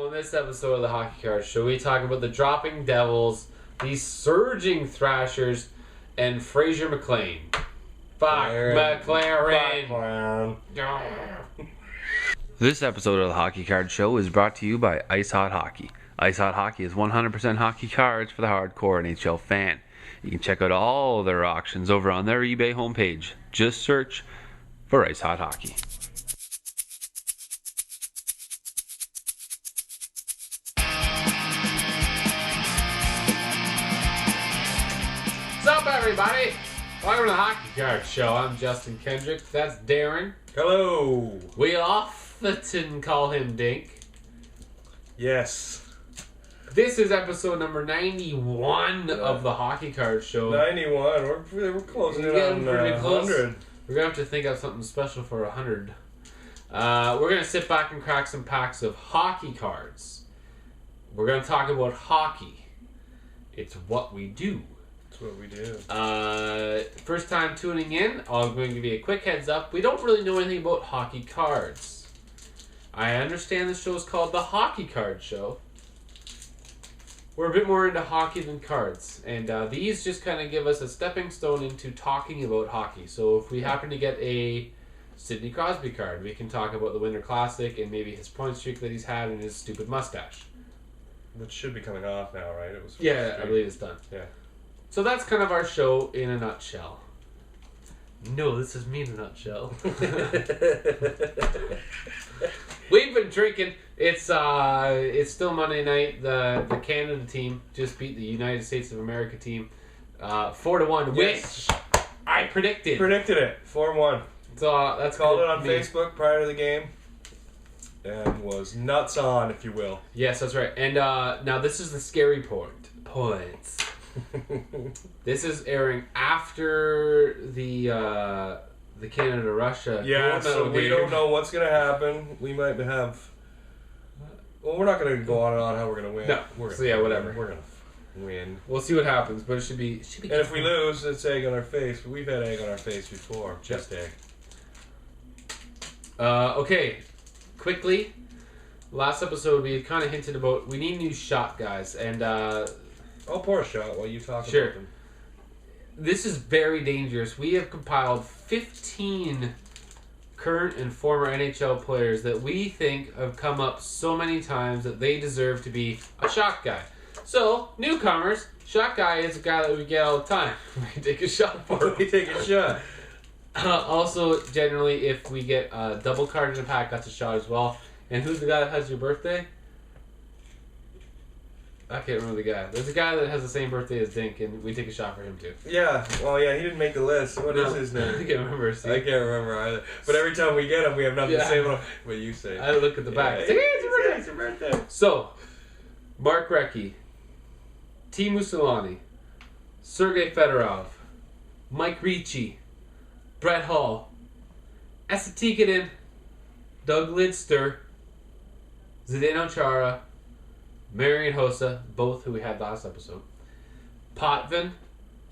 in this episode of the Hockey Card Show, we talk about the dropping Devils, the surging Thrashers, and Frazer McLean McLaren. This episode of the Hockey Card Show is brought to you by Ice Hot Hockey. Ice Hot Hockey is 100% hockey cards for the hardcore NHL fan. You can check out all their auctions over on their eBay homepage. Just search for Ice Hot Hockey. What's up, everybody? Welcome to the Hockey Card Show. I'm Justin Kendrick. That's Darren. Hello. We often call him Dink. Yes. This is episode number 91 of the Hockey Card Show. 91. We're closing in on 100. We're going to have to think of something special for 100. We're going to sit back and crack some packs of hockey cards. We're going to talk about hockey. It's what we do. That's what we do. First time tuning in, I'm going to give you a quick heads up. We don't really know anything about hockey cards. I understand the show is called the Hockey Card Show. We're a bit more into hockey than cards, and these just kind of give us a stepping stone into talking about hockey. So if we happen to get a Sidney Crosby card, we can talk about the Winter Classic and maybe his point streak that he's had and his stupid mustache. Which should be coming off now, right? It was. Yeah, I believe it's done. Yeah. So that's kind of our show in a nutshell. No, this is me in a nutshell. We've been drinking. It's still Monday night. The Canada team just beat the United States of America team 4-1, Yes. which I predicted. Predicted it. 4-1. So that's Called good it on of me. Facebook prior to the game. And was nuts on, if you will. Yes, that's right. And now this is the scary points. This is airing after the Canada-Russia. Yeah, so gold we medal don't game. know what's going to happen. We might have... Well, we're not going to go on and on how we're going to win. No. So yeah, whatever. We're going to win. We'll see what happens, but it should be And if we lose, it's egg on our face. But we've had egg on our face before. Just egg. Okay. Quickly, last episode we kind of hinted about we need new shot guys, and I'll pour a shot while you talk Sure. about them. this is very dangerous. We have compiled 15 current and former NHL players that we think have come up so many times that they deserve to be a shot guy. So, newcomers, shot guy is a guy that we get all the time. We take a shot for him. We take a shot. Also, generally, if we get a double card in a pack, that's a shot as well. And who's the guy that has your birthday? I can't remember the guy. There's a guy that has the same birthday as Dink, and we take a shot for him too. Yeah, well, yeah, he didn't make the list. What is his I name? can't remember. See? I can't remember either. But every time we get him, we have nothing to say about what you say. I look at the back. Yeah, It's like, hey, it's your birthday. it's your birthday. So, Mark Recchi, Teemu Selanne, Sergei Fedorov, Mike Ricci, Brett Hall, Esa Tikkanen, Doug Lidster, Zdeno Chara, Marian Hossa, both who we had last episode, Potvin,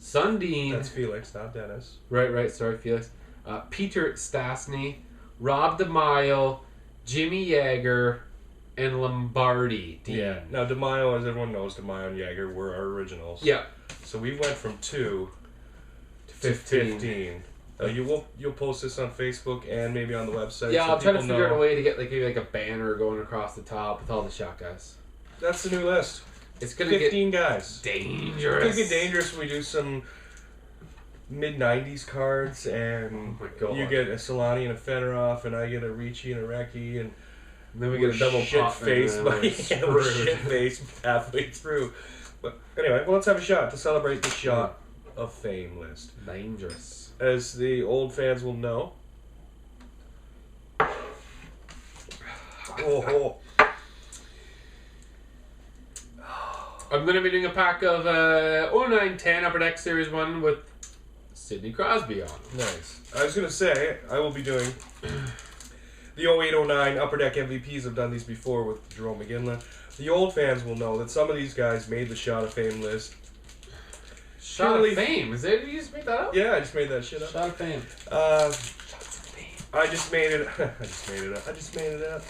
Sundin. That's Felix, not Dennis. Right, sorry, Felix. Peter Stastny, Rob DeMaio, Jimmy Yeager, and Lombardi. Dean. Yeah. Now, DeMaio, as everyone knows, DeMaio and Yeager were our originals. Yeah. So we went from 2 To to 15. You'll post this on Facebook and maybe on the website. Yeah, so I'll try to people figure out know. a way to get maybe a banner going across the top with all the shot guys. That's the new list. It's gonna get 15 guys. dangerous. It's gonna get dangerous when we do some mid-90s cards, and Oh my God. you get a Solani and a Fedorov, and I get a Ricci and a Recchi, and Then we get a double shit pop face, and then but we're shit faced halfway through. But anyway, well, let's have a shot to celebrate the shot of fame list. dangerous. As the old fans will know. Oh. I'm going to be doing a pack of 09-10 Upper Deck Series 1 with Sidney Crosby on. Nice. I was going to say, I will be doing the 08-09 Upper Deck MVPs. I've done these before with Jerome McGinley. The old fans will know that some of these guys made the Shot of Fame list. Shot of Fame? Is that, you just made that up? Yeah, I just made that shit up. Shot of Fame. I just made it. I just made it up.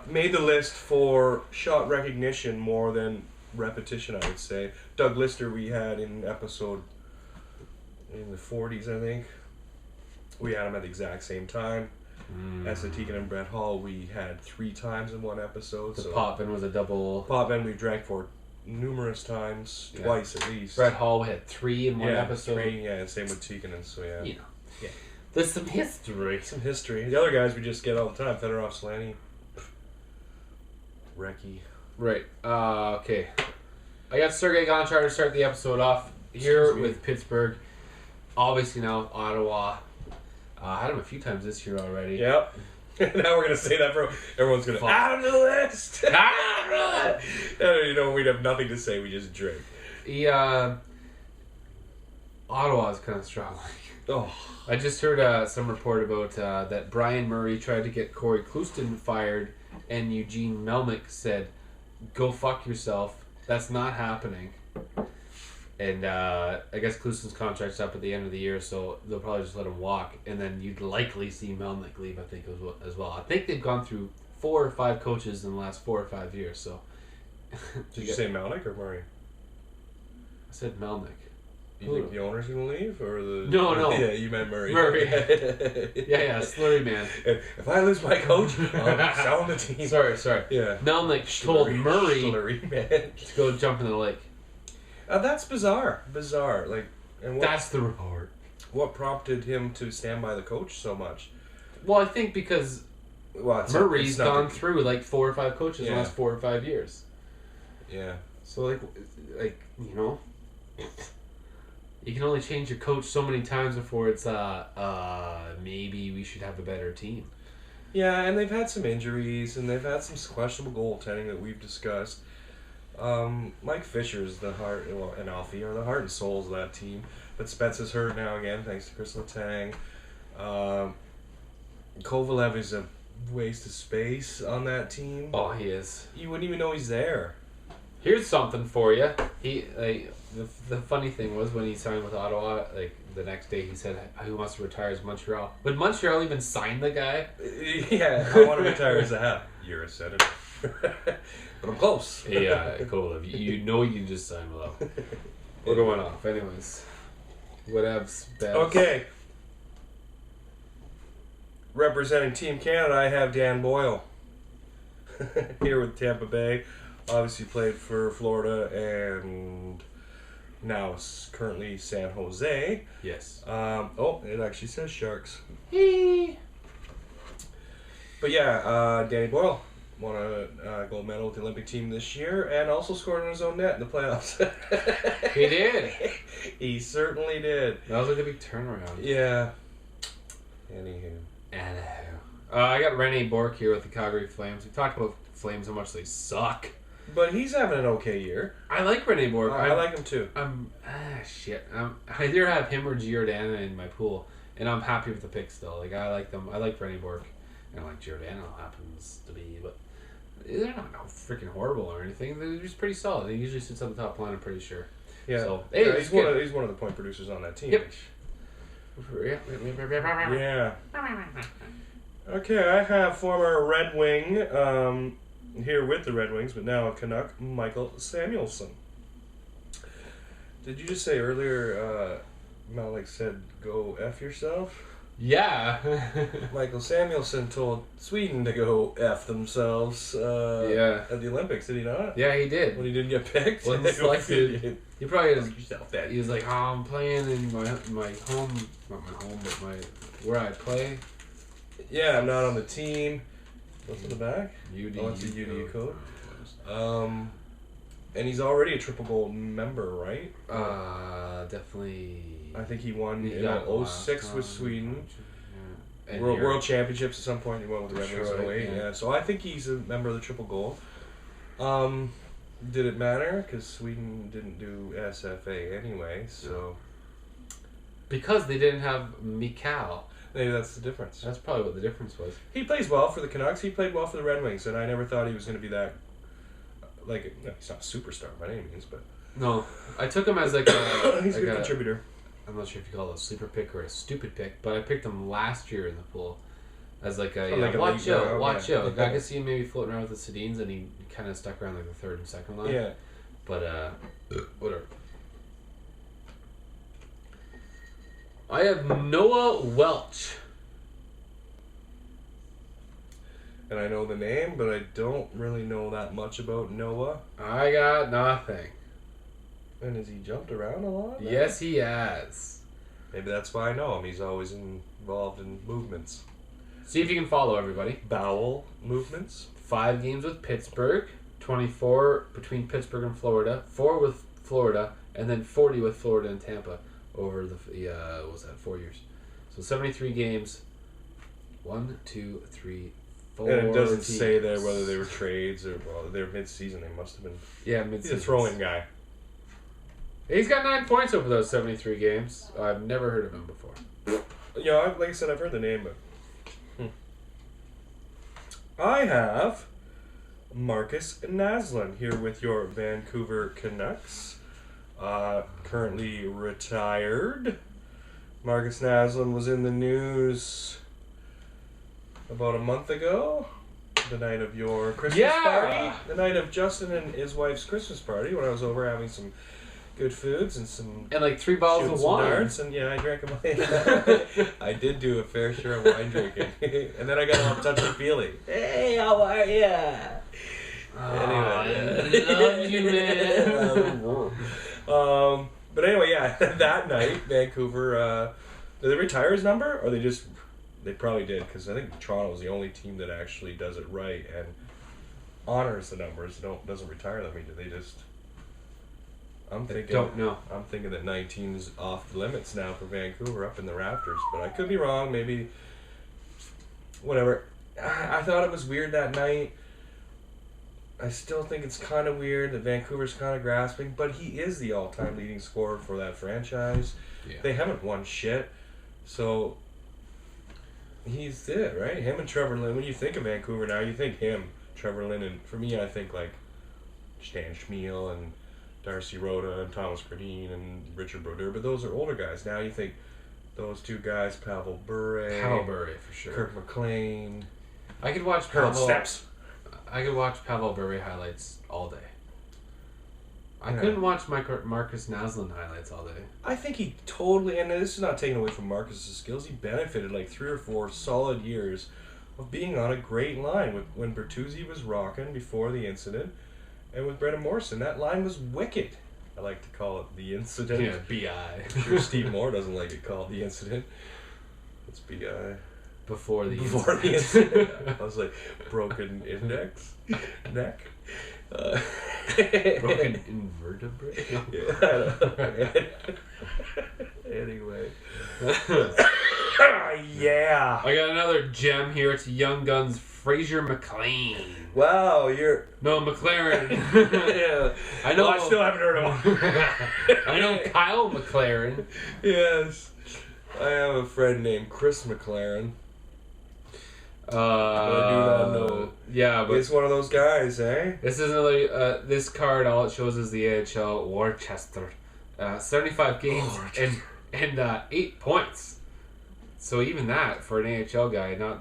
Made the list for shot recognition more than repetition, I would say. Doug Lister we had in episode in the 40s, I think. We had him at the exact same time. Asa Teagan and Brett Hall we had 3 times in one episode. The so Potvin was a double. Potvin we drank for numerous times, twice at least. Brett Hall had 3 in one episode. 3, and same with Teagan, and so You know. Yeah. There's some history. Some history. The other guys we just get all the time. Fedorov, Slaney, Recchi. Right. Okay. I got Sergei Gonchar to start the episode off here with Pittsburgh. Obviously now Ottawa. I had him a few times this year already. Yep. Now we're gonna say that for everyone's gonna out of the list. You know, we'd have nothing to say. We just drink. Ottawa's kind of struggling. Oh. I just heard some report about that Brian Murray tried to get Corey Clouston fired, and Eugene Melnick said, "Go fuck yourself. That's not happening." And I guess Clouston's contract's up at the end of the year, so they'll probably just let him walk. And then you'd likely see Melnick leave, I think, as well. I think they've gone through 4 or 5 coaches in the last 4 or 5 years. So, Did you say Melnick or Murray? I said Melnick. You think the owner's gonna leave, or the? No. Yeah, you meant Murray. Murray. yeah, slurry man. If I lose my coach, I'm selling the team. Sorry. Yeah. Melnick told Murray slurry man to go jump in the lake. That's bizarre. Like, and that's the report. What prompted him to stand by the coach so much? Well, I think because Murray's gone through like 4 or 5 coaches in the last 4 or 5 years. Yeah. So like you know, you can only change your coach so many times before it's maybe we should have a better team. Yeah, and they've had some injuries and they've had some questionable goaltending that we've discussed. Mike Fisher's the heart, and Alfie are the heart and souls of that team. But Spets is hurt now again, thanks to Chris Letang. Kovalev is a waste of space on that team. Oh, he is. You wouldn't even know he's there. Here's something for you. The funny thing was when he signed with Ottawa, like the next day he said he wants to retire as Montreal. Would Montreal even sign the guy? Yeah, I want to retire as a hat. You're a senator. But I'm close. Yeah, Kovalev. You know you can just sign without. We're going off. Anyways. Whatevs. Best. Okay. Representing Team Canada, I have Dan Boyle. Here with Tampa Bay. Obviously played for Florida and now is currently San Jose. Yes. It actually says Sharks. Hey. But yeah, Danny Boyle won a gold medal with the Olympic team this year and also scored on his own net in the playoffs. He did. He certainly did. That was like a big turnaround. Yeah. Anywho. I got Rene Bourque here with the Calgary Flames. We talked about Flames, how much they suck. But he's having an okay year. I like Rene Bourque. I like him too. Shit. I either have him or Giordano in my pool, and I'm happy with the pick still. Like, I like them. I like Rene Bourque. And like Giordano happens to be, but they're not freaking horrible or anything. They're just pretty solid. He usually sits on the top line, I'm pretty sure. Yeah. So, yeah, he's one of the point producers on that team. Yep. Yeah. Okay, I have former Red Wing here with the Red Wings, but now a Canuck, Michael Samuelsson. Did you just say earlier, Malik said, go F yourself? Yeah. Michael Samuelsson told Sweden to go F themselves at the Olympics, did he not? Yeah, he did. When he didn't get picked? Wasn't selected. He probably was, yourself, Dad. he was like, oh, I'm playing in my home, not my home, but where I play. Yeah, I'm not on the team. What's in the back? UD. Oh, it's a UD code. And he's already a triple gold member, right? Definitely. I think he won He in got 06 with Sweden. Yeah. And World Championships at some point. He went with the Red Wings in Detroit, 08. Yeah. So I think he's a member of the triple gold. Did it matter? Because Sweden didn't do SFA anyway, so... Because they didn't have Mikal. Maybe that's the difference. That's probably what the difference was. He plays well for the Canucks. He played well for the Red Wings, and I never thought he was going to be that... Like, no, he's not a superstar by any means, but... No. I took him as like a... he's like a good contributor. I'm not sure if you call it a sleeper pick or a stupid pick, but I picked him last year in the pool. As like a, like a watch league out, round, watch yeah. out. I could see him maybe floating around with the Sedins, and he kind of stuck around like the third and second line. Yeah. But, whatever. I have Noah Welch. And I know the name, but I don't really know that much about Noah. I got nothing. And has he jumped around a lot? Yes, he has. Maybe that's why I know him. He's always involved in movements. See if you can follow everybody. Bowel movements. 5 games with Pittsburgh, 24 between Pittsburgh and Florida, 4 with Florida, and then 40 with Florida and Tampa over the what was that, 4 years. So 73 games. 1, 2, 3, 4. And it doesn't teams. say there whether they were trades or they were mid-season. They must have been. Yeah, mid-season. He's a throw-in guy. He's got 9 points over those 73 games. I've never heard of him before. Like I said, I've heard the name, but. I have Marcus Naslund here with your Vancouver Canucks. Currently retired. Marcus Naslund was in the news about a month ago. The night of your Christmas party. The night of Justin and his wife's Christmas party when I was over having some good foods and some... And like 3 bottles of wine. Darts, and yeah, I drank them. I did do a fair share of wine drinking. And then I got all touchy-feely. Hey, how are ya? Anyway. I love you, man. But anyway, yeah, that night, Vancouver, did they retire his number? Or they probably did, because I think Toronto was the only team that actually does it right and honors the numbers, doesn't retire them. I mean, do they just... I'm thinking that 19 is off the limits now for Vancouver, up in the rafters, but I could be wrong. Maybe, whatever. I thought it was weird that night. I still think it's kind of weird that Vancouver's kind of grasping, but he is the all-time leading scorer for that franchise. Yeah. They haven't won shit, so he's it, right? Him and Trevor Lynn. When you think of Vancouver now, you think him, Trevor Lynn, and for me, I think like Stan Schmiel and Darcy Rhoda and Thomas Gradine and Richard Brodeur, but those are older guys. Now you think those 2 guys, Pavel Bure, for sure. Kirk McLean. I could watch Harold Steps. I could watch Pavel Bure highlights all day. I couldn't watch Marcus Naslund highlights all day. I think he totally, and this is not taken away from Marcus's skills, he benefited like 3 or 4 solid years of being on a great line with when Bertuzzi was rocking before the incident. And with Brendan Morrison, that line was wicked. I like to call it the incident. Yeah, B.I. I'm sure Steve Moore doesn't like it called the incident. It's B.I. Before the incident. I was like, broken index, neck. Broken invertebrate? Yeah. Anyway. Yeah. I got another gem here. It's Young Guns Frazer McLean. Wow, you're... No, McLaren. Yeah. I know. Well, I still haven't heard of him. I know Kyle McLaren. Yes. I have a friend named Chris McLaren. But I do not know. Yeah, but... He's one of those guys, eh? This is another... this card, all it shows is the AHL Worcester. 75 games and 8 points. So even that, for an AHL guy, not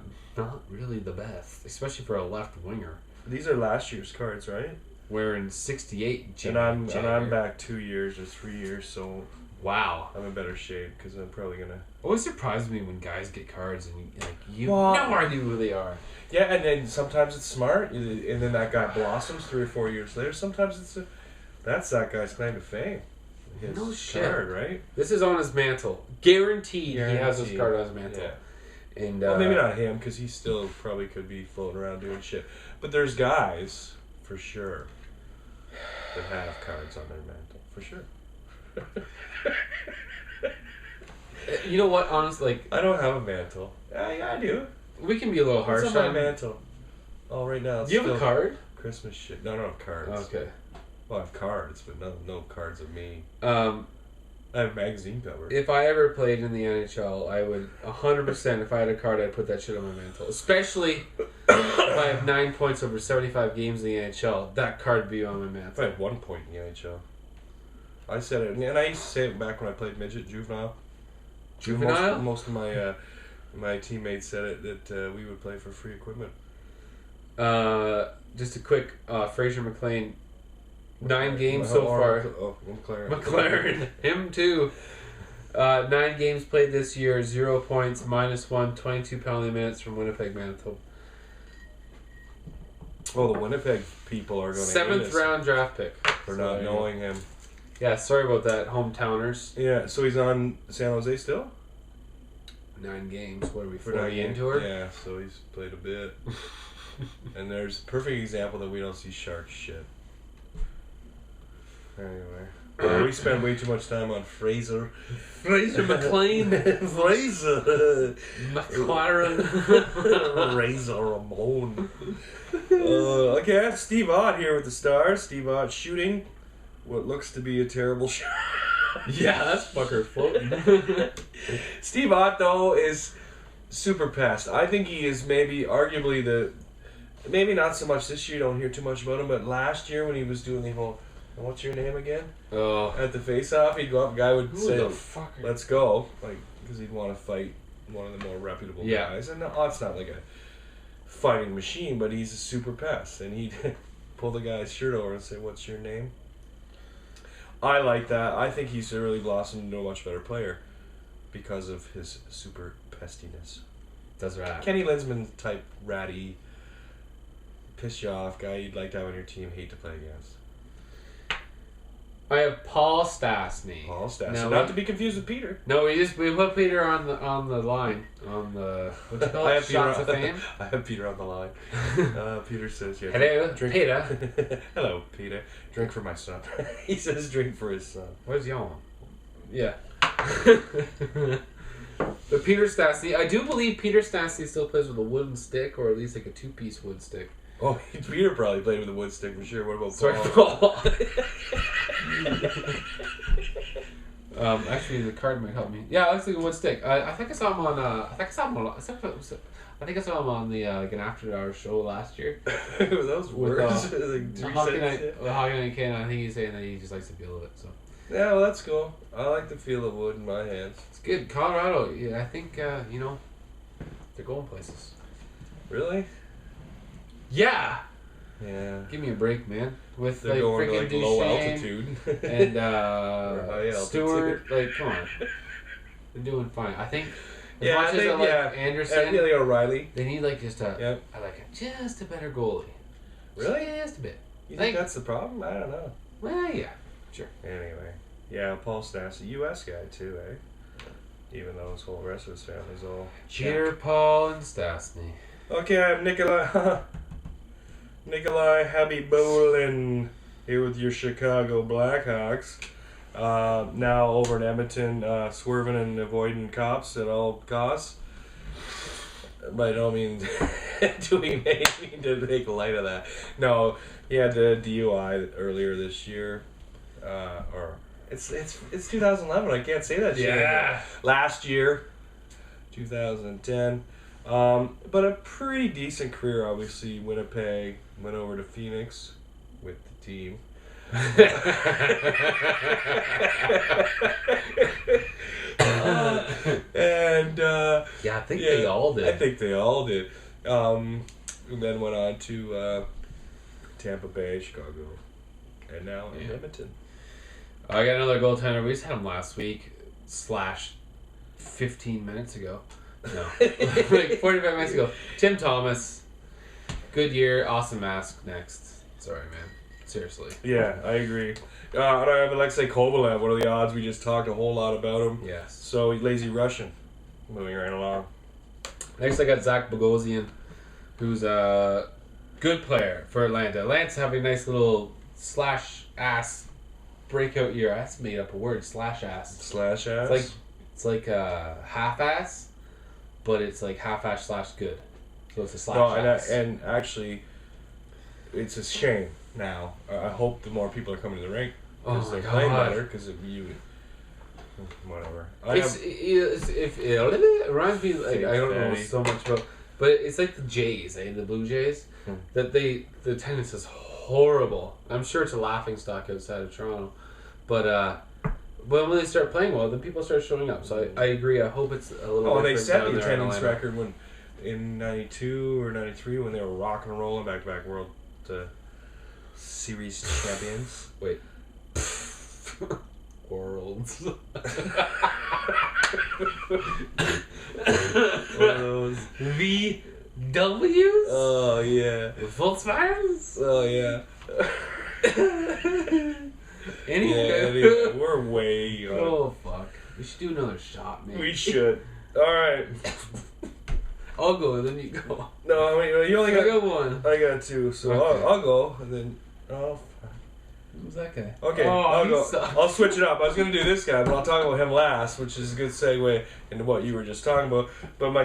really the best. Especially for a left winger. These are last year's cards, right? Wearing 68. And I'm back 2 years or 3 years, so... Wow. I'm in better shape, because I'm probably going to... Always surprises me when guys get cards and you have no idea who they are. Yeah, and then sometimes it's smart, and then that guy blossoms 3 or 4 years later. Sometimes that's that guy's claim to fame. His no shit. Card, right? This is on his mantle. Guaranteed he has this card on his mantle. Yeah. And, well, maybe not him, because he still probably could be floating around doing shit. But there's guys, for sure, that have cards on their mantle. For sure. You know what, honestly, I don't have a mantle. Yeah, I do. We can be a little harsh on my mantle. Oh, right now it's Do you have a card? Christmas shit. No, I don't have cards. Okay. Well, I have cards, but no cards of me. I have a magazine cover. If I ever played in the NHL, I would 100%, if I had a card, I'd put that shit on my mantle. Especially if I have 9 points over 75 games in the NHL, that card would be on my mantle. If I had 1 point in the NHL. I said it, and I used to say it back when I played midget, juvenile. Juvenile? Most of my My teammate said it that we would play for free equipment. Just a quick Frazer McLean. 9 games so far. McLaren. Him too. 9 games played this year, 0 points, -1, 22 penalty minutes from Winnipeg, Manitoba. Oh, the Winnipeg people are going to 7th round draft pick. For not knowing him. Yeah, sorry about that, hometowners. Yeah, so he's on San Jose still? 9 games. What are we, For 40 into her? Yeah, so he's played a bit. And there's a perfect example that we don't see shark shit. Anyway. We spend way too much time on Frazer. Frazer McLean. Frazer. McLaren. Razor Ramon. Okay, I have Steve Ott here with the Stars. Steve Ott shooting what looks to be a terrible shot. Yeah, that's fucker floating. Steve Ott, though, is super pest. I think he is maybe arguably maybe not so much this year, you don't hear too much about him, but last year when he was doing the whole, what's your name again? Oh. At the face-off, he'd go up, a guy would say, the fucker? Let's go, like, because he'd want to fight one of the more reputable guys. And Ott's not like a fighting machine, but he's a super pest. And he'd pull the guy's shirt over and say, what's your name? I like that. I think he's really blossomed into a much better player because of his super pestiness. That's right. Kenny Linsman type ratty, piss you off guy you'd like to have on your team, hate to play against. I have Paul Stastny. Paul Stastny. Now, not to be confused with Peter. No, we put Peter on the line on the what you call it? Shots of Fame. I have Peter on the line. Peter says, "Yeah, hello, drink Peter." Hello, Peter. Drink for my son. He says, "Drink for his son." Where's you on? Yeah. But Peter Stastny, I do believe Peter Stastny still plays with a wooden stick, or at least like a 2-piece wood stick. Oh, Peter probably played with a wood stick for sure. What about Sorry, Paul? Actually, the card might help me. Yeah, it looks like a wood stick. I think I saw him on. I think I saw him on the like an after hours show last year. Those words, like Hockey Night Ken. I think he's saying that he just likes the feel of it. So. Yeah, well, that's cool. I like the feel of wood in my hands. It's good. Colorado. Yeah, I think they're going places. Really? Yeah. Yeah. Give me a break, man. With they're like going to freaking like low altitude and high Stewart. altitude. Like, come on, they're doing fine. I think. Yeah, much I think, as I like Anderson. Yeah, O'Reilly. They need like just a just a better goalie. Really? Just a bit. You think that's the problem? I don't know. Well, yeah, sure. Anyway, yeah, Paul Stastny, U.S. guy too, eh? Even though his whole rest of his family's all. Cheer, Paul and Stastny. Okay, I have Nikolai Habibulin here with your Chicago Blackhawks. Now over in Edmonton, swerving and avoiding cops at all costs. By no means do we mean to make light of that. No, he had the DUI earlier this year. Or it's 2011. I can't say that shit anymore. Last year, 2010. But a pretty decent career, obviously. Winnipeg, went over to Phoenix with the team. Yeah, I think they all did. I think they all did. And then went on to Tampa Bay, Chicago, and now in Edmonton. I got another goaltender. We just had him last week / 15 minutes ago. No, like 45 minutes ago. Tim Thomas, good year. Awesome mask next. Sorry, man. Seriously. Yeah, I agree. And I have Alexei Kovalev. What are the odds? We just talked a whole lot about him. Yes. So lazy Russian. Moving right along. Next, I got Zach Bogosian, who's a good player for Atlanta. Atlanta's having a nice little /ass breakout year. That's made up a word. /ass. /ass. It's like half-ass, but it's like half-ass / good. So it's a /ass. No, and actually, it's a shame now. I hope the more people are coming to the rink because they're playing better because of you. Whatever. It reminds me, like, I don't know so much about, but it's like the Jays, the Blue Jays, that the attendance is horrible. I'm sure it's a laughing stock outside of Toronto, but But when they start playing well, then people start showing up. So I agree. I hope it's a little. Oh, they different set down the there in attendance Atlanta. record when in '92 or '93 when they were rocking and rolling back-to-back World Series champions. Wait. Worlds. Those VWs? Oh yeah. Volkswagens? Oh yeah. Anyway. We're way. Oh fuck. We should do another shot, man. We should. All right. I'll go and then you go. No, I mean you only I got got one. I got two, so Okay. I'll go and then. Oh. Fuck. Who's that guy? Okay, Oh, I'll he go. sucks. I'll switch it up. I was gonna do this guy, but I'll talk about him last, which is a good segue into what you were just talking about. But my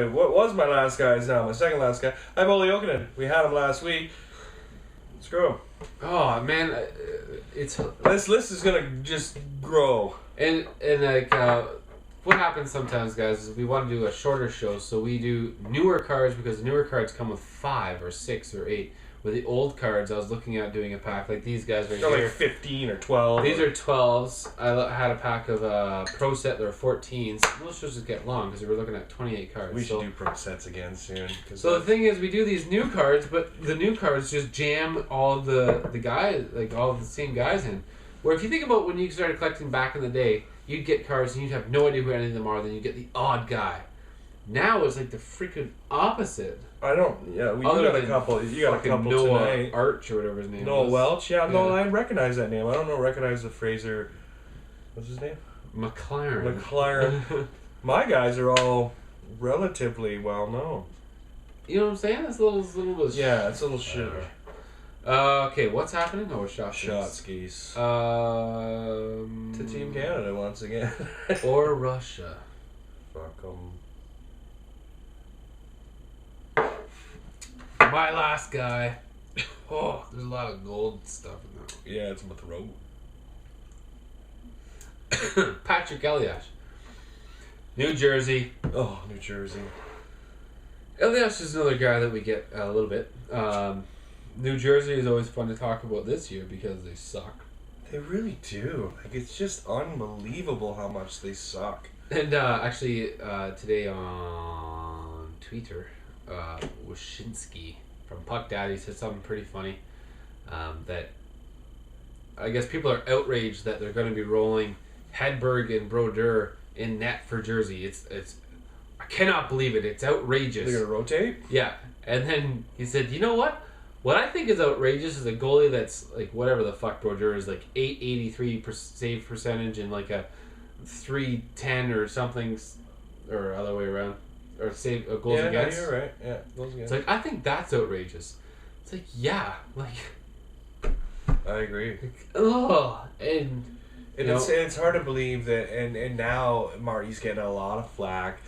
what was my last guy is now my second last guy. I have Ole Jokinen. We had him last week. Screw him. Oh man, it's This list is gonna just grow. and like what happens sometimes, guys, is we want to do a shorter show, so we do newer cards because the newer cards come with 5 or 6 or 8. With the old cards, I was looking at doing a pack like these guys right They're here. like 15 or 12. These are 12s. I had a pack of Pro Set that were 14s. Those shows just get long because we were looking at 28 cards. We should do pro sets again soon. So the thing is, we do these new cards, but the new cards just jam all the guys, like all the same guys in. Where if you think about when you started collecting back in the day, you'd get cards and you'd have no idea who any of them are, then you get the odd guy. Now it's like the freaking opposite. I don't. Yeah, we Other got a than couple. You got a fucking couple Noah tonight. Arch or whatever his name Noah was. Welch. Yeah, no, Yeah. I recognize that name. I don't recognize the Frazer. What's his name? McLaren. McLaren. My guys are all relatively well known. You know what I'm saying? It's a little bit. Yeah, it's a little shit. Okay, what's happening? Oh, shot Shotskis. To To Team Canada once again. or Russia. Fuck 'em. My last guy. Oh, there's a lot of gold stuff in that Yeah, it's with the road. one. Patrick Eliash. New Jersey. Oh, New Jersey. Eliash is another guy that we get a little bit. New Jersey is always fun to talk about this year because they suck. They really do. Like, it's just unbelievable how much they suck. And actually, today on Twitter, Wyszynski from Puck Daddy said something pretty funny. That I guess people are outraged that they're going to be rolling Hedberg and Brodeur in net for Jersey. It's I cannot believe it. It's outrageous. They're gonna rotate? Yeah, and then he said, "You know what? What I think is outrageous is a goalie that's like whatever the fuck Brodeur is, like 883 save percentage and like a 310 or something, or other way around, or save goals against." Yeah, you're right. Yeah, goals It's against. like, I think that's outrageous. It's like, yeah, like, I agree. oh, and And you know, it's hard to believe that, and now Marty's getting a lot of flack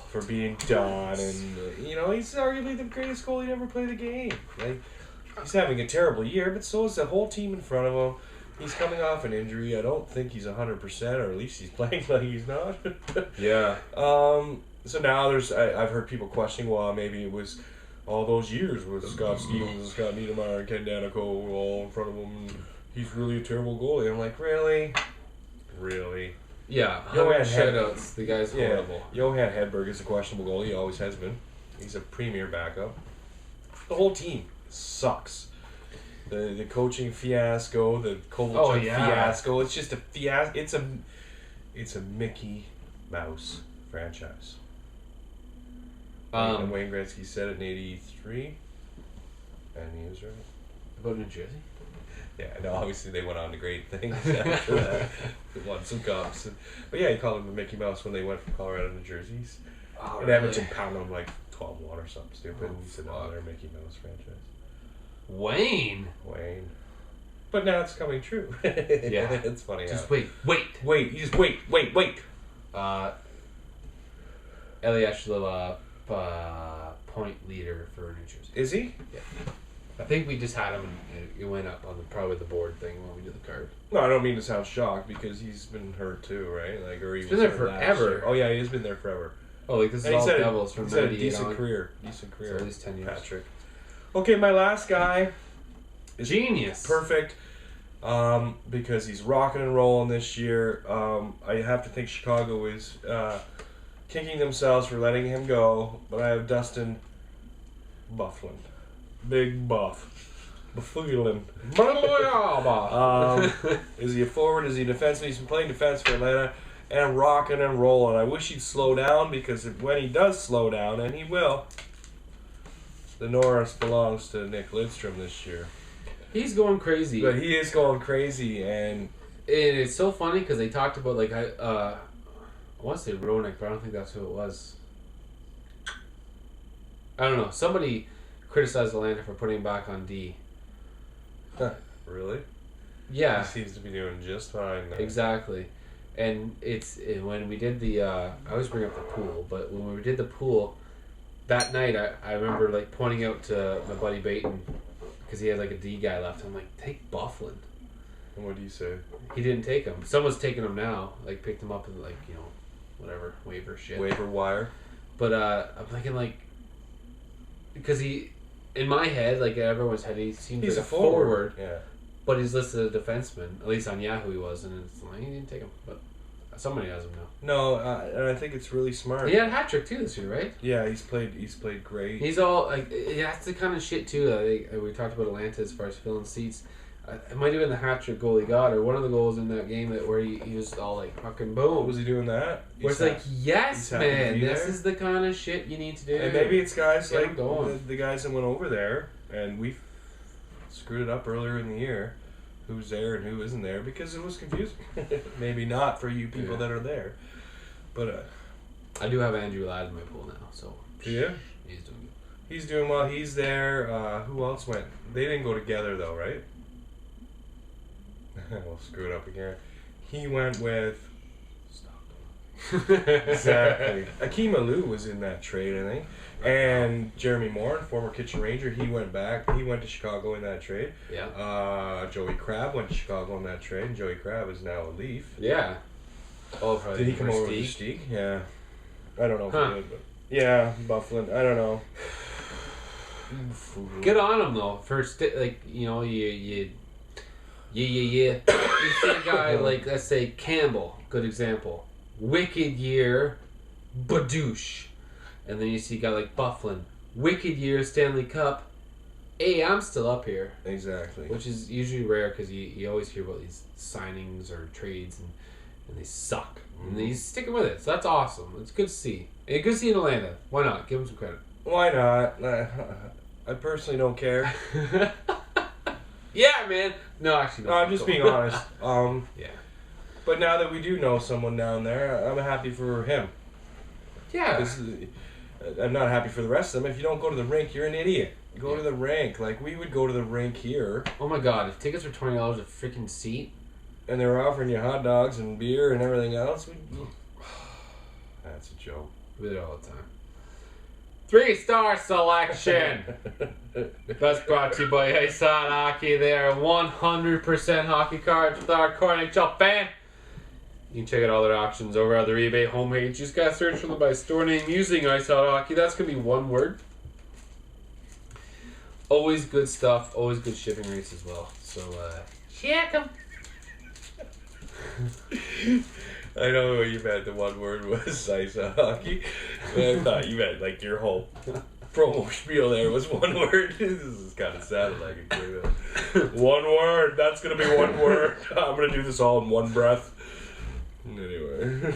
for being done, and he's arguably the greatest goalie to ever play the game. Like, he's having a terrible year, but so is the whole team in front of him. He's coming off an injury. I don't think he's 100%, or at least he's playing like he's not. yeah, So now I've heard people questioning, well, maybe it was all those years with Scott Stevens and Scott Niedermayer and Ken Danico all in front of him, and he's really a terrible goalie. I'm like, really? Really? yeah, Johan shutouts. The guy's Yeah. horrible. Johan Hedberg is a questionable goalie. He always has been. He's a premier backup. The whole team sucks. The coaching fiasco, the Kovalchuk fiasco. It's just a fiasco. It's a Mickey Mouse franchise. And Wayne Gretzky said it in '83, and he was right. About New Jersey. Yeah, no, obviously they went on to great things after that. They won some cups. But yeah, he called him the Mickey Mouse when they went from Colorado to Jersey. Oh, And Edmonton pounded them like 12-1 or something stupid. And he said, no, they're a Mickey Mouse franchise. Wayne. But now it's coming true. Yeah. It's funny Just how. wait. You just wait. Eliash the point leader for New Jersey. Is he? Yeah. I think we just had him and it went up on probably the board thing when we did the card. No, I don't mean to sound shocked because he's been hurt too, right? Or He's been there forever. Oh yeah, he has been there forever. Oh, like this is And all he said Devils from he's had a 98 decent on. career. Decent career. So at least 10 years. Patrick. Okay, my last guy is Genius. perfect. because he's rocking and rolling this year. I have to think Chicago is kicking themselves for letting him go, but I have Dustin Byfuglien. Big Buff. Byfuglien. Is he a forward? Is he a defenseman? He's been playing defense for Atlanta and rocking and rolling. I wish he'd slow down, because when he does slow down, and he will, the Norris belongs to Nick Lidstrom this year. He's going crazy. But he is going crazy, and it's so funny because they talked about, like, I want to say Roenick, but I don't think that's who it was. I don't know. Somebody criticized Atlanta for putting him back on D. Really? Yeah. He seems to be doing just fine now. Exactly. And when we did the, I always bring up the pool, but when we did the pool, that night I remember, like, pointing out to my buddy Baton, because he had, like, a D guy left. I'm like, take Byfuglien. And what do you say? He didn't take him. Someone's taking him now. Like, picked him up in, like, you know, whatever, waiver shit. Waiver wire. But I'm thinking, like, because he, in my head, like everyone's head, he seems He's like a forward. Yeah. But he's listed as a defenseman. At least on Yahoo he was, and it's like, he didn't take him. But somebody has him now. No, and I think it's really smart. He had a hat trick too this year, right? Yeah, he's played great. He's all like, that's the kind of shit too. We talked about Atlanta as far as filling seats. It might have been the hat trick goal he got, or one of the goals in that game where he was all like fucking boom. Was he doing that? Where it's like, yes, man, this is the kind of shit you need to do. And maybe it's guys Get like the guys that went over there, and we screwed it up earlier in the year. Who's there and who isn't there, because it was confusing. Maybe not for you people that are there, but I do have Andrew Ladd in my pool now, so yeah, he's doing good. He's doing well. He's there. Who else went? They didn't go together though, right? We'll screw it up again. He went with. Exactly. Akeem Alou was in that trade, I think. And Jeremy Moore, former Kitchen Ranger, he went back. He went to Chicago in that trade. Yeah. Joey Crabb went to Chicago in that trade, and Joey Crabb is now a Leaf. Yeah. Oh, probably. Did he come over with Mystique? Yeah. I don't know if he did, but yeah, Byfuglien. I don't know. Good on him though. First, like, you know, you see a guy like, let's say Campbell, good example. Wicked year, badoosh. And then you see a guy like Byfuglien. Wicked year, Stanley Cup. Hey, I'm still up here. Exactly. Which is usually rare because you always hear about these signings or trades and they suck. And he's sticking with it. So that's awesome. It's good to see. And good to see in Atlanta. Why not? Give him some credit. Why not? I personally don't care. Yeah, man. No, actually, no. I'm just being honest. Yeah. But now that we do know someone down there, I'm happy for him. Yeah. I'm not happy for the rest of them. If you don't go to the rink, you're an idiot. Go to the rink. Like, we would go to the rink here. Oh my god, if tickets were $20 a freaking seat. And they were offering you hot dogs and beer and everything else. That's a joke. We do it all the time. 3-star selection. That's brought to you by Ice Hot Hockey. They are 100% hockey cards with our core NHL fan. You can check out all their options over at their eBay homepage. You just gotta search for them by store name using Ice Hot Hockey. That's gonna be one word. Always good stuff. Always good shipping rates as well. So, check them. I know what you meant. The one word was Ice Hot Hockey. I thought you meant like your whole promo spiel there was one word. This is kind of sounded like it. One word. That's gonna be one word. I'm gonna do this all in one breath. Anyway.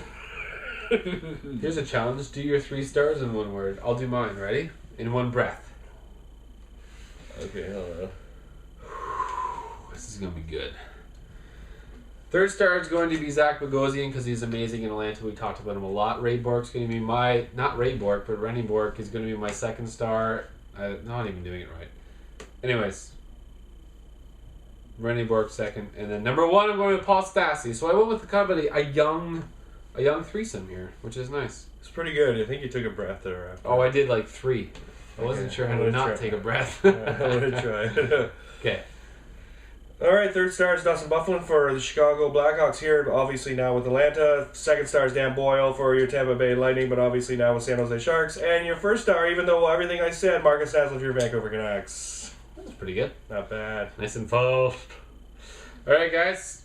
Here's a challenge. Do your 3 stars in one word. I'll do mine. Ready? In one breath. Okay, hold on. This is gonna be good. 3rd star is going to be Zach Bogosian because he's amazing in Atlanta. We talked about him a lot. Ray Bork's going to be not Ray Bork, but Rennie Bork is going to be my 2nd star. I'm not even doing it right. Anyways, Rennie Bork 2nd, and then number 1 I'm going with Paul Stastny. So I went with kind of a young threesome here, which is nice. It's pretty good. I think you took a breath there. After. Oh, I did like 3. I wasn't sure how to not take a breath. I'm going to try. Okay. All right, 3rd star is Dustin Byfuglien for the Chicago Blackhawks here, obviously now with Atlanta. 2nd star is Dan Boyle for your Tampa Bay Lightning, but obviously now with San Jose Sharks. And your 1st star, even though everything I said, Marcus Naslund for your Vancouver Canucks. That's pretty good. Not bad. Nice and fast. Alright, guys.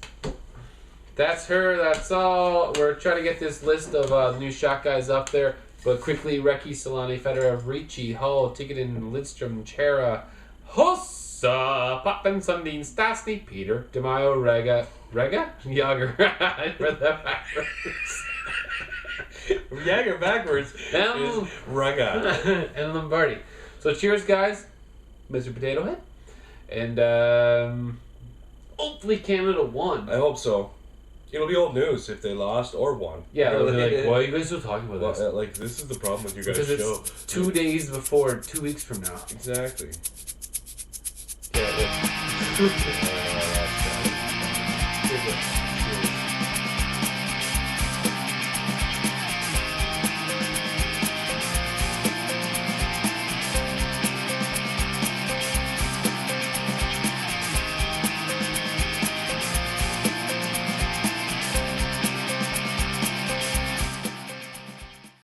That's her. That's all. We're trying to get this list of new shot guys up there. But quickly, Recchi, Solani, Federer, Ricci, Hull, Tikkanen, Lidstrom, Chera, Hossa, Poppin, Sundin, Stastny, Peter, DeMaio, Rega? Yager. I read that backwards. Yager backwards is Raga. And Lombardi. So cheers, guys. Mr. Potato Head. And hopefully Canada won. I hope so. It'll be old news if they lost or won. Yeah, they'll be like, why are you guys still talking about this? Like, this is the problem with you guys' Because show. it's 2 days before, 2 weeks from now. Exactly. Yeah,